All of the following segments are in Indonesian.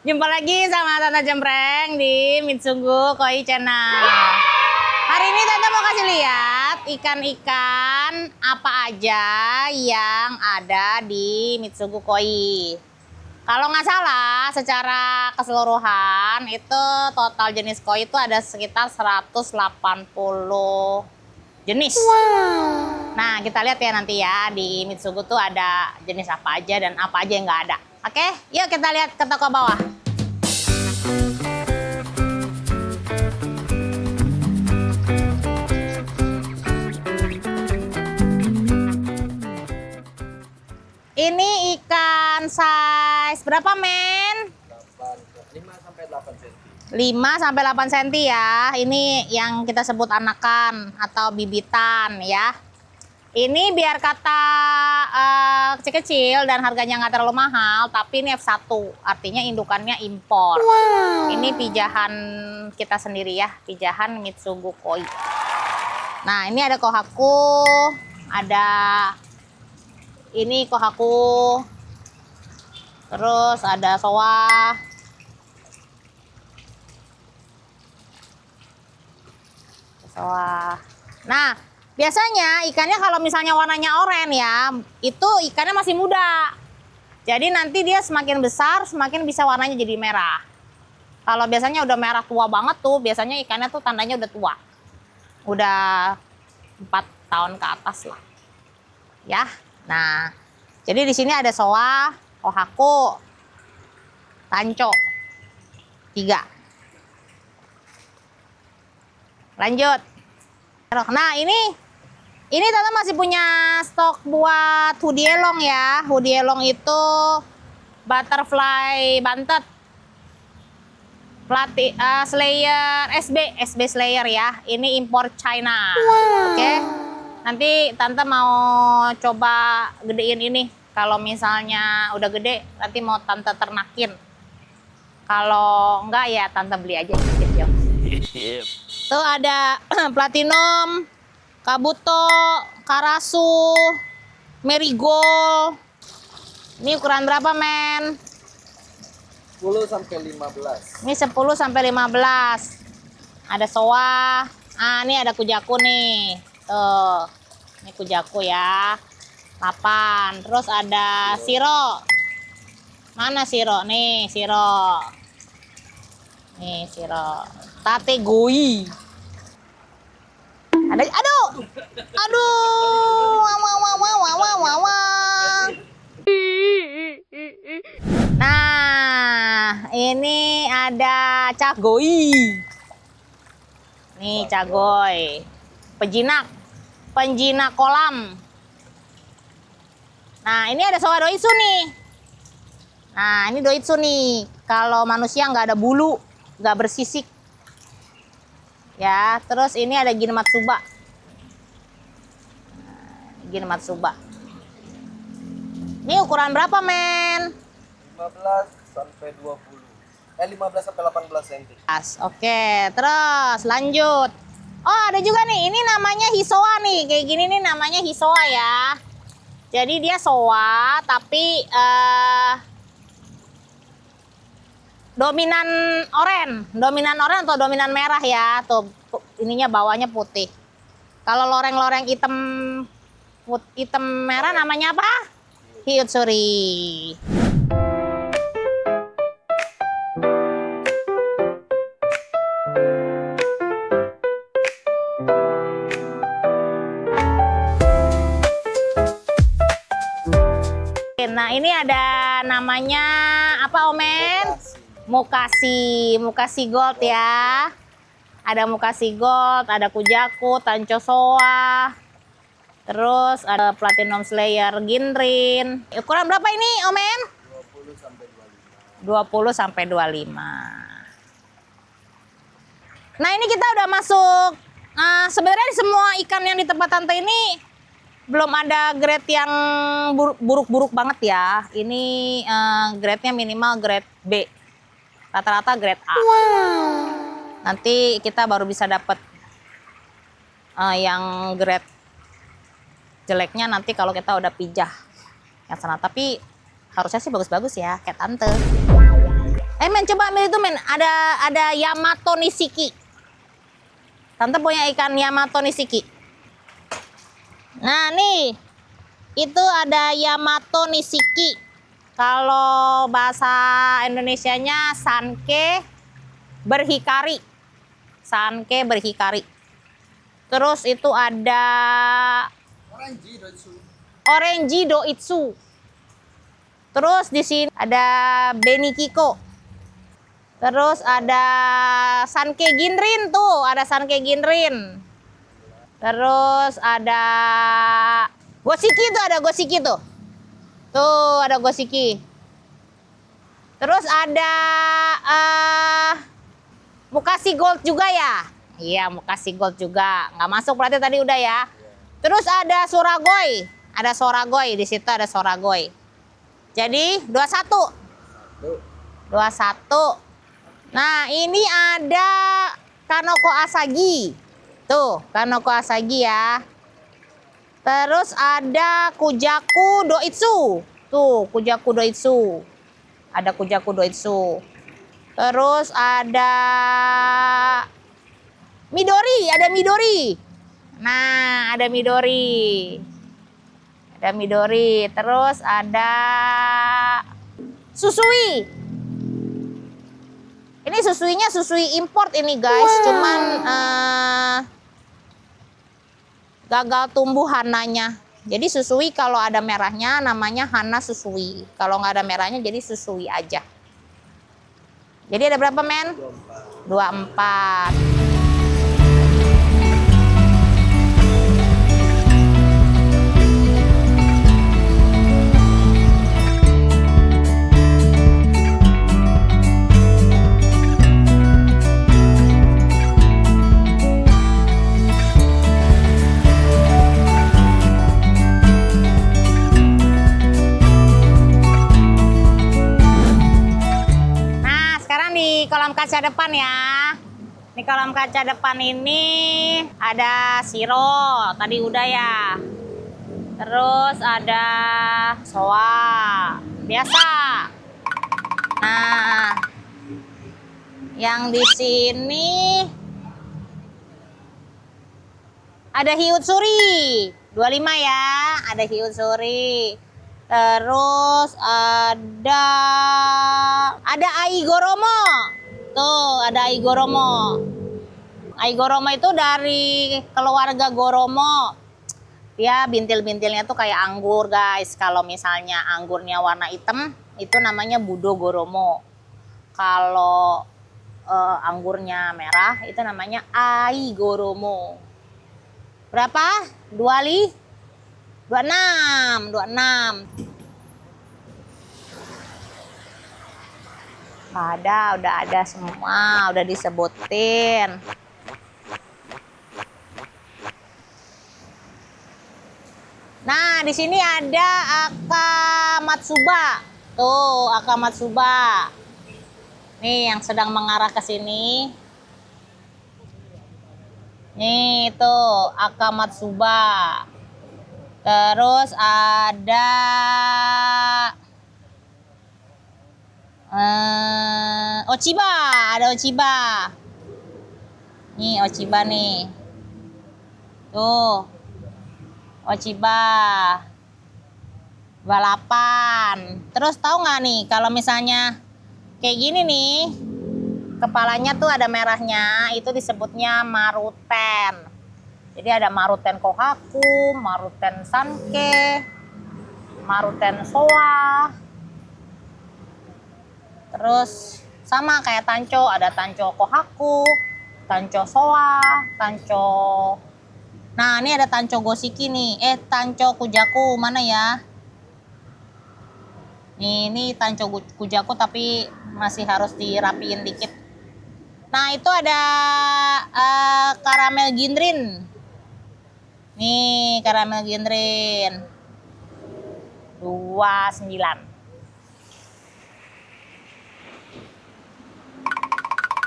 Jumpa lagi sama Tante Jembreng di Mitsugu Koi Channel. Hari ini Tante mau kasih lihat ikan-ikan apa aja yang ada di Mitsugu Koi. Kalau nggak salah, secara keseluruhan itu total jenis koi itu ada sekitar 180 jenis. Nah, kita lihat ya nanti ya di Mitsugu tuh ada jenis apa aja dan apa aja yang nggak ada. Oke, yuk kita lihat ke toko bawah. Ini ikan size berapa, men? 5-8 cm. 5-8 cm ya. Ini yang kita sebut anakan atau bibitan ya. Ini biar kata kecil-kecil dan harganya nggak terlalu mahal, tapi ini F1, artinya indukannya impor. Ini pijahan kita sendiri ya, pijahan Mitsugu Koi. Nah, ini ada kohaku, ada ini kohaku, terus ada soa. Nah, biasanya ikannya kalau misalnya warnanya oranye ya, itu ikannya masih muda. Jadi nanti dia semakin besar, semakin bisa warnanya jadi merah. Kalau biasanya udah merah tua banget tuh, biasanya ikannya tuh tandanya udah tua. Udah 4 tahun ke atas lah. Ya. Nah, jadi di sini ada soa, kohaku, tanco. 3. Lanjut. Nah, ini Tante masih punya stok buat hoodie elong ya. Hoodie elong itu butterfly bantet. Slayer SB Slayer ya. Ini impor China. Oke. Nanti Tante mau coba gedein ini. Kalau misalnya udah gede, nanti mau Tante ternakin. Kalau enggak ya Tante beli aja gitu. Tuh ada platinum, kabuto, karasu, marigold. Ini ukuran berapa, men? 10 sampai 15. Ini 10 sampai 15. Ada soa. Ah, ini ada kujaku nih. Tuh. Ini kujaku ya. 8. Terus ada siro. Mana siro? Nih, siro. Nih, siro. Tate goi. Ada, aduh. Nah, ini ada cagoi. Nih, cagoy. Penjinak kolam. Nah, ini ada soa doitsu nih. Nah, ini doitsu nih. Kalau manusia nggak ada bulu, nggak bersisik. Ya, terus ini ada Ginmatsuba. Ginmatsuba. Ini ukuran berapa, men? 15 sampai 20. 15 sampai 18 cm. Oke, terus lanjut. Oh, ada juga nih. Ini namanya hisoa nih. Kayak gini nih namanya hisoa ya. Jadi dia soa tapi dominan oranye atau dominan merah ya. Tuh ininya bawahnya putih. Kalau loreng-loreng hitam merah namanya apa? Hiutsuri. Nah, ini ada namanya apa, Omen? Mukasi gold ya. Ada mukasi gold, ada kujaku, tanco soa. Terus ada platinum slayer ginrin. Ukuran berapa ini, Omen? 20 sampai 25. 20 sampai 25. Nah, ini kita udah masuk. Sebenarnya semua ikan yang di tempat Tante ini belum ada grade yang buruk-buruk banget ya. Ini grade-nya minimal grade B. Rata-rata grade A. Nanti kita baru bisa dapat yang grade jeleknya nanti kalau kita udah pijah yang sana. Tapi harusnya sih bagus-bagus ya, kayak Tante. Men coba ambil itu men. Ada Yamato Nishiki. Tante punya ikan Yamato Nishiki. Nah nih, itu ada Yamato Nishiki. Kalau bahasa Indonesianya Sanke berhikari. Sanke berhikari. Terus itu ada Orange Doitsu. Terus di sini ada Benikiko. Terus ada Sanke Ginrin tuh, ada Sanke Ginrin. Terus ada Gosiki tuh, ada Gosiki tuh. Tuh, ada Gosiki. Terus ada Mukashi Gold juga ya? Iya, Mukashi Gold juga. Nggak masuk berarti tadi udah ya. Terus ada Soragoy. Ada Soragoy, di situ ada Soragoy. Jadi 21. 21. Nah, ini ada Kanoko Asagi. Tuh, Kanoko Asagi ya. Terus ada Kujaku Doitsu. Tuh, Kujaku Doitsu. Ada Kujaku Doitsu. Terus ada Midori, ada Midori. Nah, ada Midori. Ada Midori. Terus ada Susui. Ini susuinya susui import ini guys, cuman gagal tumbuh hananya. Jadi susui kalau ada merahnya namanya hana susui. Kalau nggak ada merahnya jadi susui aja. Jadi ada berapa men? 24. Kolam kaca depan ya. Di kolam kaca depan ini ada siro, tadi udah ya. Terus ada soa, biasa. Nah, yang di sini ada hiutsuri, 25 ya, ada hiutsuri. Terus ada Aigoromo. Tuh, ada Aigoromo. Aigoromo itu dari keluarga Goromo. Dia bintil-bintilnya tuh kayak anggur, guys. Kalau misalnya anggurnya warna hitam, itu namanya Budo Goromo. Kalau anggurnya merah, itu namanya Aigoromo. Berapa? 26. 26. Udah ada semua, udah disebutin. Nah, di sini ada Akamatsuba. Tuh, Akamatsuba. Nih yang sedang mengarah ke sini. Nih, tuh Akamatsuba. Terus ada Ochiba, ada Ochiba. Nih Ochiba nih. Tuh. Ochiba. Balapan. Terus tahu nggak nih kalau misalnya kayak gini nih, kepalanya tuh ada merahnya, itu disebutnya maruten. Jadi ada maruten kohaku, maruten sanke, maruten soa. Terus sama kayak tanco, ada tanco kohaku, tanco soa, tanco. Nah, ini ada tanco gosiki nih. Tanco kujaku mana ya? Ini tanco kujaku tapi masih harus dirapiin dikit. Nah, itu ada karamel ginrin. Nih, karamel ginrin. 29.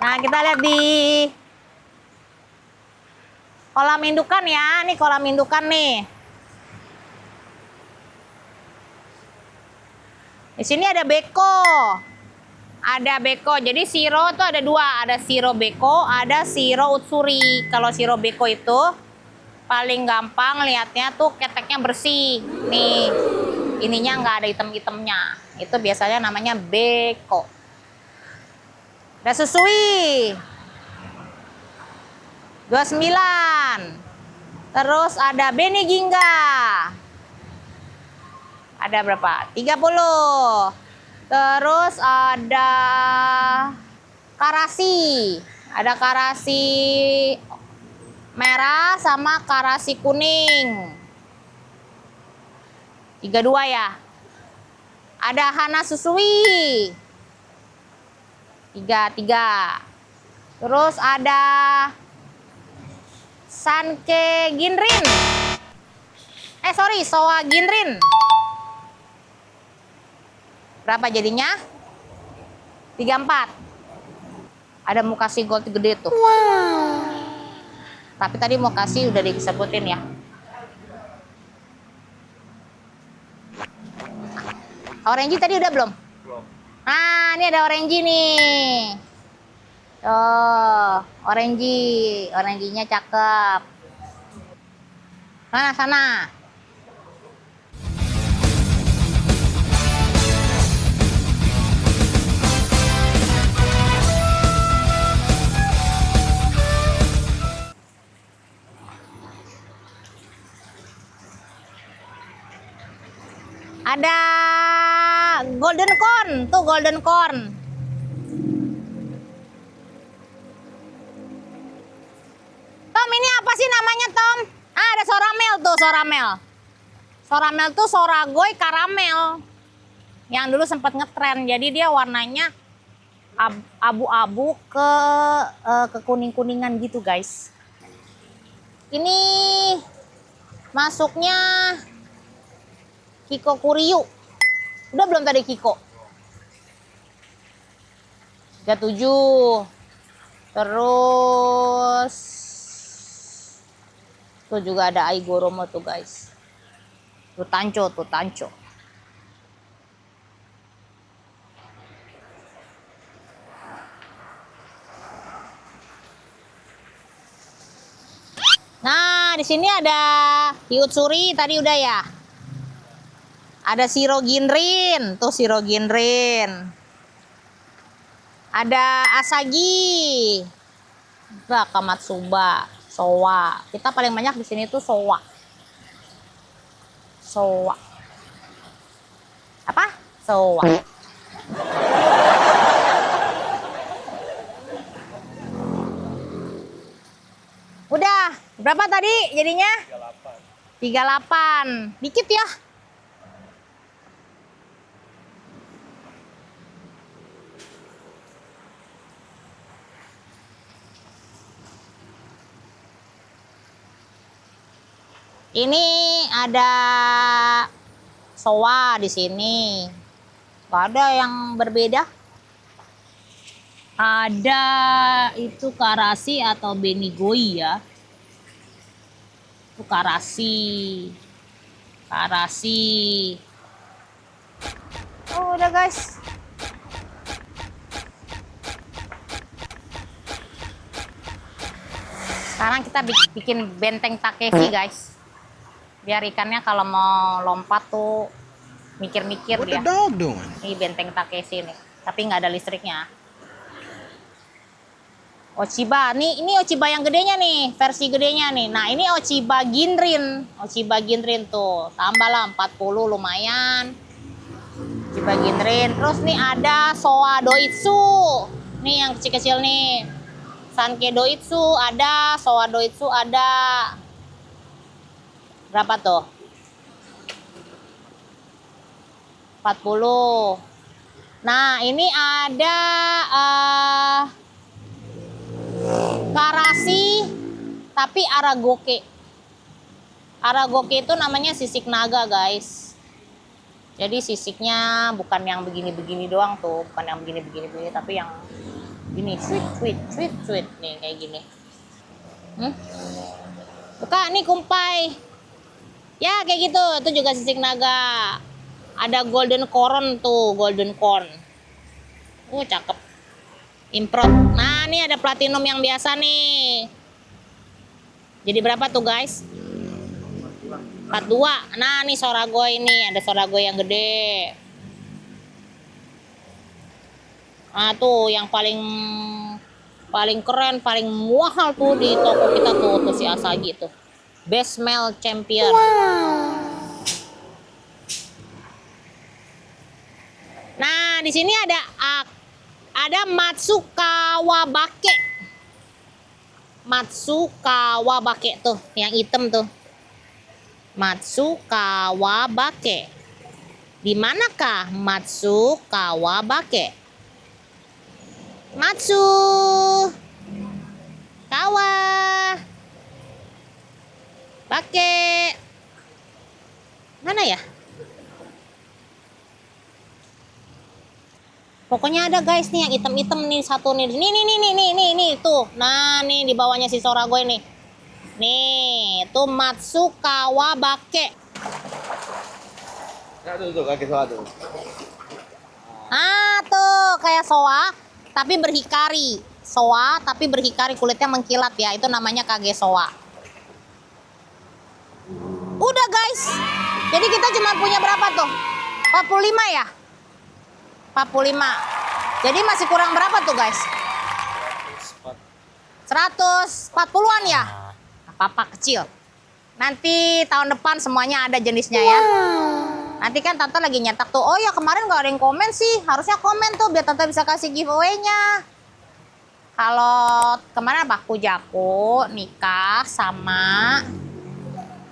Nah, kita lihat di kolam indukan ya. Ini kolam indukan nih. Di sini ada beko. ada beko. Jadi siro tuh ada dua, ada siro beko, ada siro utsuri. Kalau siro beko itu paling gampang lihatnya tuh keteknya bersih. Nih, ininya nggak ada item-itemnya. Itu biasanya namanya beko. Udah susui 29. Terus ada Beni Gingga. Ada berapa? 30. Terus ada karasi. Ada karasi merah sama karasi kuning. 32 ya. Ada Hana Susui. 33. Terus ada Sanke Ginrin. Soa Ginrin. Berapa jadinya? 34. Ada Mukashi Gold gede tuh. Wow. Tapi tadi Mukashi udah disebutin ya. Orange tadi udah belum? Belum. Nah, ini ada orange nih. Tuh, orange-nya cakep. Sana. Ada golden corn, tuh golden corn. Tom, ini apa sih namanya, Tom? Ah, ada soramel tuh, soramel. Soramel tuh soragoy karamel. Yang dulu sempat ngetren, jadi dia warnanya abu-abu ke kuning-kuningan gitu, guys. Ini masuknya Kiko Kuryu. Udah belum tadi Kiko? 37. Terus tuh juga ada Aigoromo tuh, guys. Tuh Tancho. Nah, di sini ada Hyutsuri tadi udah ya. Ada Shiro Ginrin, tuh Shiro Ginrin. Ada Asagi. Kamatsuba, Sowa. Kita paling banyak di sini tuh Sowa. Apa? Sowa. Udah, berapa tadi jadinya? 38. Dikit ya. Ini ada soa di sini. Gak ada yang berbeda. Ada itu karasi atau benigoi ya. Itu karasi. Oh, udah guys. Sekarang kita bikin benteng Takeshi guys. Biar ikannya kalau mau lompat tuh mikir-mikir dia. Ini benteng Takeshi nih, tapi nggak ada listriknya. Ochiba, nih ini Ochiba yang gedenya nih, versi gedenya nih. Nah ini Ochiba Ginrin tuh, tambahlah 40 lumayan. Ochiba Ginrin, terus nih ada Soa Doitsu, nih yang kecil-kecil nih. Sanke Doitsu ada, Soa Doitsu ada. Berapa tuh? 40. Nah, ini ada karasi tapi aragoke. Aragoke itu namanya sisik naga, guys. Jadi sisiknya bukan yang begini-begini doang tuh, bukan yang begini-begini, tapi yang gini, sweet nih kayak gini. Buka nih kumpai. Ya kayak gitu, itu juga sisik naga. Ada golden corn tuh, golden corn. Cakep. Improt. Nah, ini ada platinum yang biasa nih. Jadi berapa tuh, guys? 42. Nah, nih Soragoy ini, ada Soragoy yang gede. Nah, tuh yang paling keren, paling mahal tuh di toko kita tuh si Asagi tuh. Best Male Champion. Nah, di sini ada Matsukawabake. Matsukawabake tuh, yang hitam tuh. Matsukawabake. Di manakah Matsukawabake? Matsu Kawa Bake. Mana ya? Pokoknya ada guys nih yang hitam-hitam nih satu nih. Nih tuh. Nah, nih di bawahnya si Soragoy nih. Nih, tuh Matsukawabake. Ya tuh kaki soa tuh. Ah, tuh kayak soa tapi berhikari. Soa tapi berhikari, kulitnya mengkilat ya. Itu namanya kage soa. Udah guys. Jadi kita cuma punya berapa tuh? 45 ya? 45. Jadi masih kurang berapa tuh guys? 140-an ya? Apa-apa kecil. Nanti tahun depan semuanya ada jenisnya ya. Nanti kan Tante lagi nyetak tuh. Oh ya, kemarin gak ada yang komen sih. Harusnya komen tuh biar Tante bisa kasih giveaway-nya. Kalau kemarin apa? Kujaku nikah sama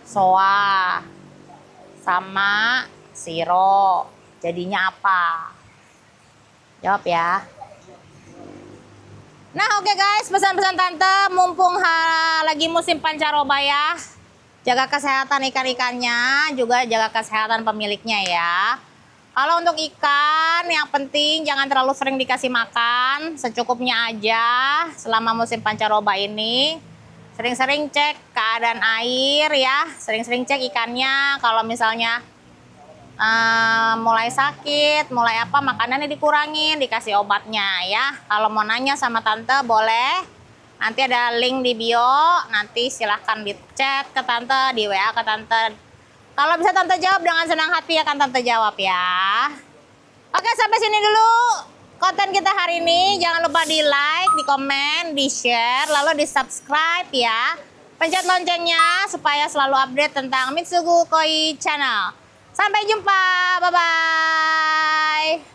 Soa sama Siro. Jadinya apa? Jawab ya. Nah, oke guys, pesan-pesan Tante, mumpung lagi musim pancaroba ya. Jaga kesehatan ikan-ikannya, juga jaga kesehatan pemiliknya ya. Kalau untuk ikan, yang penting jangan terlalu sering dikasih makan, secukupnya aja selama musim pancaroba ini. Sering-sering cek keadaan air ya, sering-sering cek ikannya. Kalau misalnya mulai sakit, mulai apa, makanannya dikurangin, dikasih obatnya ya. Kalau mau nanya sama Tante boleh, nanti ada link di bio, nanti silahkan di chat ke Tante, di WA ke Tante. Kalau bisa Tante jawab dengan senang hati akan Tante jawab ya. Oke, sampai sini dulu konten kita hari ini. Jangan lupa di like, di komen, di share, lalu di subscribe ya. Pencet loncengnya supaya selalu update tentang Mitsugu Koi Channel. Sampai jumpa, bye-bye.